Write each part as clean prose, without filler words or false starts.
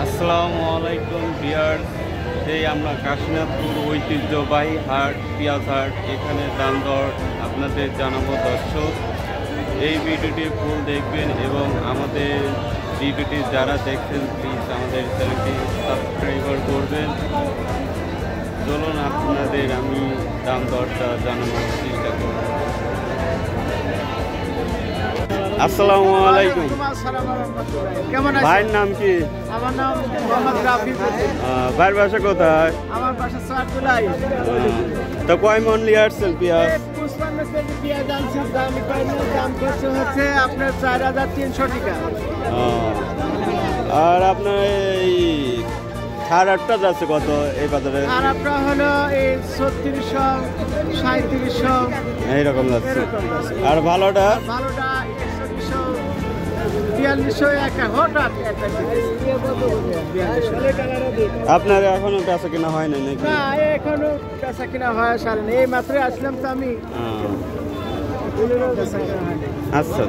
আসসালামু আলাইকুম ভিউয়ার্স। এই আমরা কাশীনাথপুর ঐতিহ্যবাহী হাট, পেঁয়াজ হাট, এখানে দাম দর আপনাদের জানাবো দর্শক। এই ভিডিওটি ফুল দেখবেন এবং আমাদের ভিডিওটি যারা দেখছেন প্লিজ আমাদের চ্যানেলটি সাবস্ক্রাইব করবেন। চলুন আপনাদের আমি দাম দরটা জানানোর চেষ্টা করব। আসসালামু আলাইকুম। কেমন আছেন? ভাইয়ের নাম কি? আমার নাম মোহাম্মদ রাফি। ভাইয়ের বাসা কোথায়? আমার বাসা সার্কুলাই। তো কয় মন নিয়ে আসছেন পেঁয়াজ? 55 কেজি পেঁয়াজ আনছি। দাম করছে হচ্ছে আপনার 4300 টাকা। আর আপনার এই খারাপটা যাচ্ছে কত এই বাজারে? খারাপটা হলো এই 3600, 3700 এইরকম যাচ্ছে। আর ভালোটা? ভালোটা 4100, 4200 একটা হঠাৎ একটা আপনার এখনো বেচা কিনা হয় নাই নাকি? না, এখনো বেচা কিনা হয় সারে না। এই মাত্র আসলাম তো আমি। বেচা কিনা হয়নি। আচ্ছা।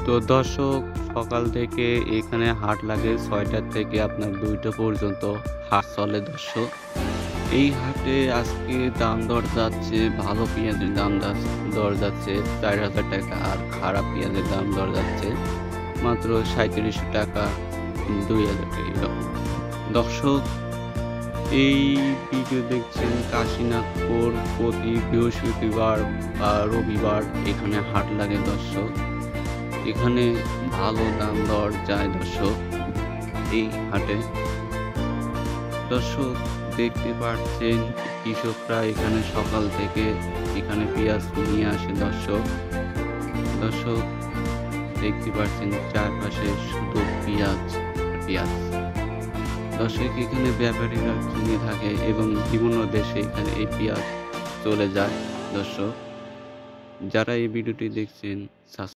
তো দর্শক, সকাল থেকে এখানে হাট লাগে 6টা থেকে আপনার 2টা পর্যন্ত হাট চলে দর্শক। এই হাটে আজকে দাম দর যাচ্ছে, ভালো পেঁয়াজের দাম দর যাচ্ছে 4000 টাকা, আর খারাপ পেঁয়াজের দাম দর যাচ্ছে মাত্র 3700 টাকা, 2000 টাকা এরকম। দর্শক, এই ভিডিও দেখছেন কাশীনাথপুর। প্রতি বৃহস্পতিবার বা রবিবার এখানে হাট লাগে দর্শক। এখানে ভালো দাম দর যায় দর্শক এই হাটে। দর্শক, দেখতে পাচ্ছেন কৃষকরা এখানে সকাল থেকে এখানে পেঁয়াজ নিয়ে আসে দর্শক। দেখতে পাচ্ছেন চারপাশে শুধু পেঁয়াজ। দর্শক, এখানে ব্যাপারীরা কিনে থাকে এবং বিভিন্ন দেশে এখানে এই পেঁয়াজ চলে যায় দর্শক। যারা এই ভিডিওটি দেখছেন